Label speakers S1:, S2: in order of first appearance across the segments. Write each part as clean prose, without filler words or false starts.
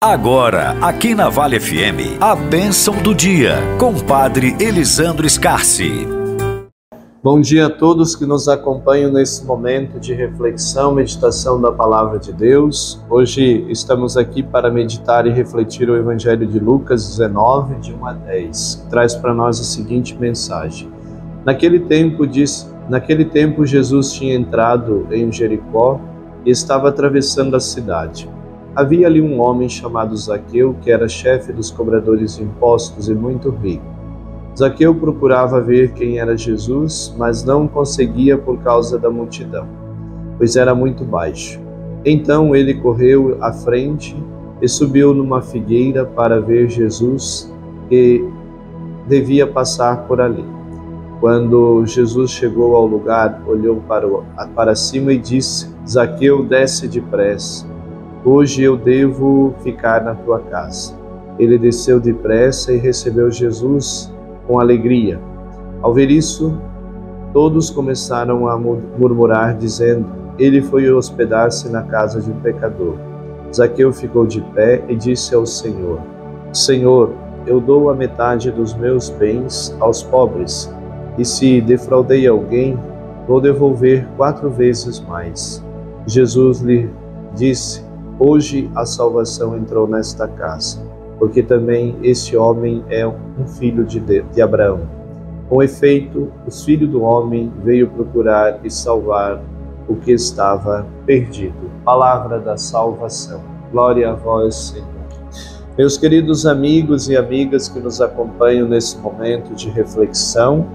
S1: Agora, aqui na Vale FM, a bênção do dia, com o Padre Elisandro Scarsi.
S2: Bom dia a todos que nos acompanham nesse momento de reflexão, meditação da Palavra de Deus. Hoje estamos aqui para meditar e refletir o Evangelho de Lucas 19, de 1 a 10, que traz para nós a seguinte mensagem. Naquele tempo, Jesus tinha entrado em Jericó e estava atravessando a cidade. Havia ali um homem chamado Zaqueu, que era chefe dos cobradores de impostos e muito rico. Zaqueu procurava ver quem era Jesus, mas não conseguia por causa da multidão, pois era muito baixo. Então ele correu à frente e subiu numa figueira para ver Jesus, que devia passar por ali. Quando Jesus chegou ao lugar, olhou para cima e disse: Zaqueu, desce depressa. Hoje eu devo ficar na tua casa. Ele desceu depressa e recebeu Jesus com alegria. Ao ver isso, todos começaram a murmurar, dizendo: ele foi hospedar-se na casa de um pecador. Zaqueu ficou de pé e disse ao Senhor: Senhor, eu dou a metade dos meus bens aos pobres, e se defraudei alguém, vou devolver 4 vezes mais. Jesus lhe disse: hoje a salvação entrou nesta casa, porque também este homem é um filho de Abraão. Com efeito, o Filho do Homem veio procurar e salvar o que estava perdido. Palavra da salvação. Glória a vós, Senhor. Meus queridos amigos e amigas que nos acompanham nesse momento de reflexão,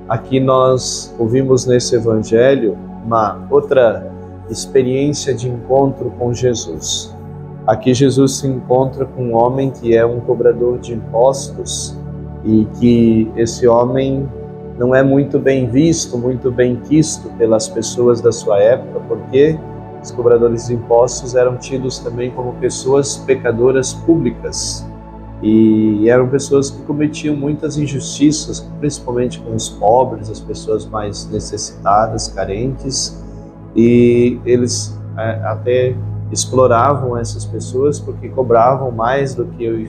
S2: aqui nós ouvimos nesse Evangelho uma outra experiência de encontro com Jesus. Aqui Jesus se encontra com um homem que é um cobrador de impostos e que esse homem não é muito bem visto, muito bem quisto pelas pessoas da sua época, porque os cobradores de impostos eram tidos também como pessoas pecadoras públicas e eram pessoas que cometiam muitas injustiças, principalmente com os pobres, as pessoas mais necessitadas, carentes, e eles até exploravam essas pessoas porque cobravam mais do que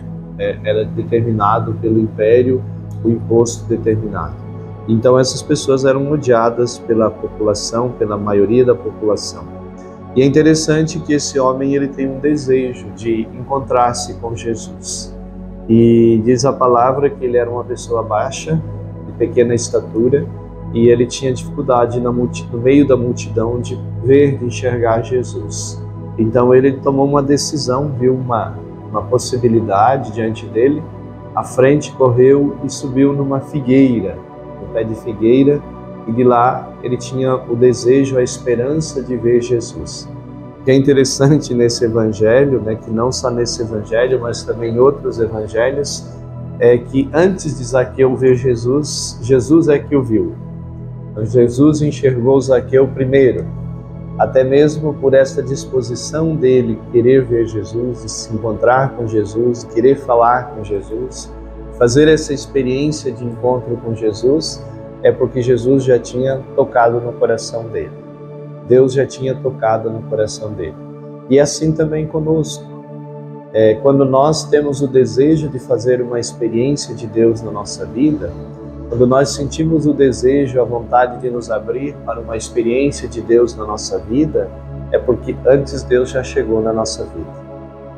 S2: era determinado pelo império, o imposto determinado. Então essas pessoas eram odiadas pela população, pela maioria da população. E é interessante que esse homem ele tem um desejo de encontrar-se com Jesus. E diz a palavra que ele era uma pessoa baixa, de pequena estatura, e ele tinha dificuldade no meio da multidão de ver, de enxergar Jesus. Então ele tomou uma decisão, viu uma possibilidade diante dele, à frente correu e subiu numa figueira, no pé de figueira, e de lá ele tinha o desejo, a esperança de ver Jesus. O que é interessante nesse evangelho, que não só nesse evangelho, mas também em outros evangelhos, é que antes de Zaqueu ver Jesus, Jesus é que o viu. Jesus enxergou Zaqueu primeiro, até mesmo por essa disposição dele querer ver Jesus, de se encontrar com Jesus, de querer falar com Jesus, fazer essa experiência de encontro com Jesus, é porque Jesus já tinha tocado no coração dele. Deus já tinha tocado no coração dele. E assim também conosco. Quando nós temos o desejo de fazer uma experiência de Deus na nossa vida, quando nós sentimos o desejo, a vontade de nos abrir para uma experiência de Deus na nossa vida, é porque antes Deus já chegou na nossa vida.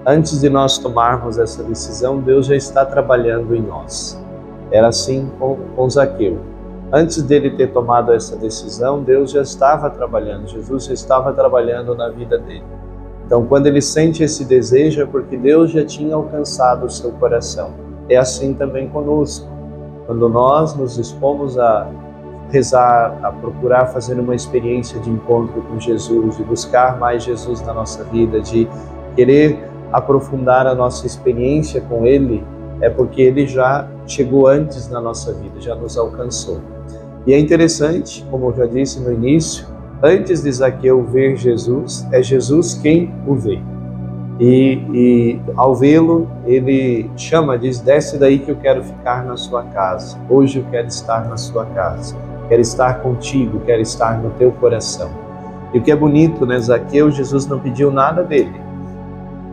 S2: Antes de nós tomarmos essa decisão, Deus já está trabalhando em nós. Era assim com Zaqueu. Antes dele ter tomado essa decisão, Deus já estava trabalhando, Jesus já estava trabalhando na vida dele. Então, quando ele sente esse desejo, é porque Deus já tinha alcançado o seu coração. É assim também conosco. Quando nós nos dispomos a rezar, a procurar fazer uma experiência de encontro com Jesus, de buscar mais Jesus na nossa vida, de querer aprofundar a nossa experiência com Ele, é porque Ele já chegou antes na nossa vida, já nos alcançou. E é interessante, como eu já disse no início, antes de Zaqueu ver Jesus, é Jesus quem o vê. E ao vê-lo, ele chama, diz: desce daí que eu quero ficar na sua casa. Hoje eu quero estar na sua casa. Quero estar contigo, quero estar no teu coração. E o que é bonito, Zaqueu, Jesus não pediu nada dele.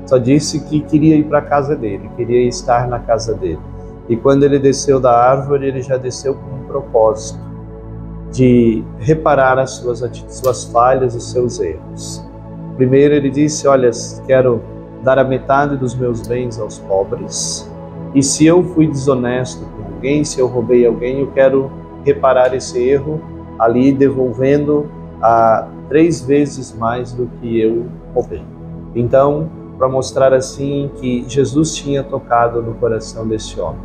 S2: Só disse que queria ir para a casa dele, queria estar na casa dele. E quando ele desceu da árvore, ele já desceu com um propósito de reparar as suas falhas e seus erros. Primeiro ele disse, olha, quero dar a metade dos meus bens aos pobres, e se eu fui desonesto com alguém, se eu roubei alguém, eu quero reparar esse erro ali, devolvendo 3 vezes mais do que eu roubei. Então, para mostrar assim que Jesus tinha tocado no coração desse homem.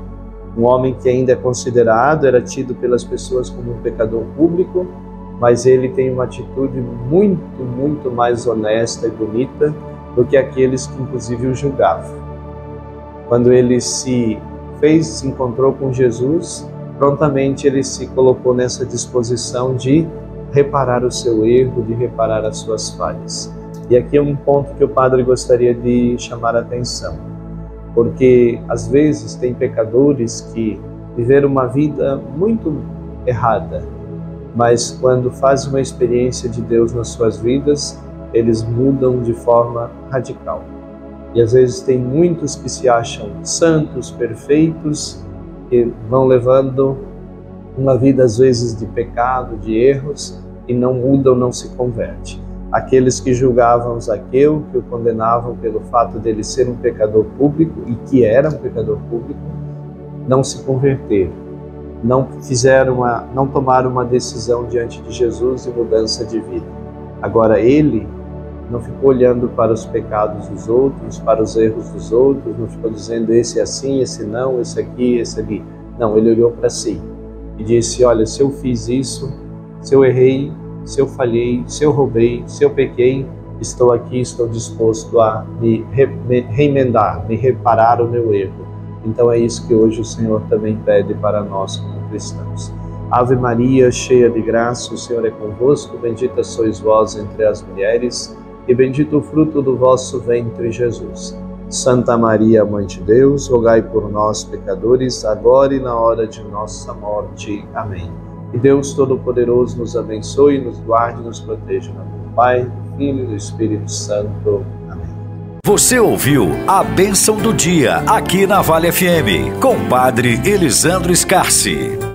S2: Um homem que ainda é considerado, era tido pelas pessoas como um pecador público, mas ele tem uma atitude muito, muito mais honesta e bonita do que aqueles que inclusive o julgavam. Quando ele se encontrou com Jesus, prontamente ele se colocou nessa disposição de reparar o seu erro, de reparar as suas falhas. E aqui é um ponto que o padre gostaria de chamar a atenção, porque às vezes tem pecadores que viveram uma vida muito errada, mas quando fazem uma experiência de Deus nas suas vidas, eles mudam de forma radical. E às vezes tem muitos que se acham santos, perfeitos, que vão levando uma vida às vezes de pecado, de erros, e não mudam, não se convertem. Aqueles que julgavam Zaqueu, que o condenavam pelo fato dele ser um pecador público, e que era um pecador público, não se converteram, não tomaram uma decisão diante de Jesus de mudança de vida. Agora ele não ficou olhando para os pecados dos outros, para os erros dos outros, não ficou dizendo esse é assim, esse não, esse aqui, esse ali. Não, ele olhou para si e disse, olha, se eu fiz isso, se eu errei, se eu falhei, se eu roubei, se eu pequei, estou aqui, estou disposto a me reemendar, me reparar o meu erro. Então é isso que hoje o Senhor também pede para nós como cristãos. Ave Maria, cheia de graça, o Senhor é convosco, bendita sois vós entre as mulheres, e bendito o fruto do vosso ventre, Jesus. Santa Maria, Mãe de Deus, rogai por nós, pecadores, agora e na hora de nossa morte. Amém. E Deus Todo-Poderoso nos abençoe, nos guarde e nos proteja. Em nome do Pai, do Filho e do Espírito Santo. Amém.
S1: Você ouviu a Bênção do Dia, aqui na Vale FM, com o Padre Elisandro Scarsi.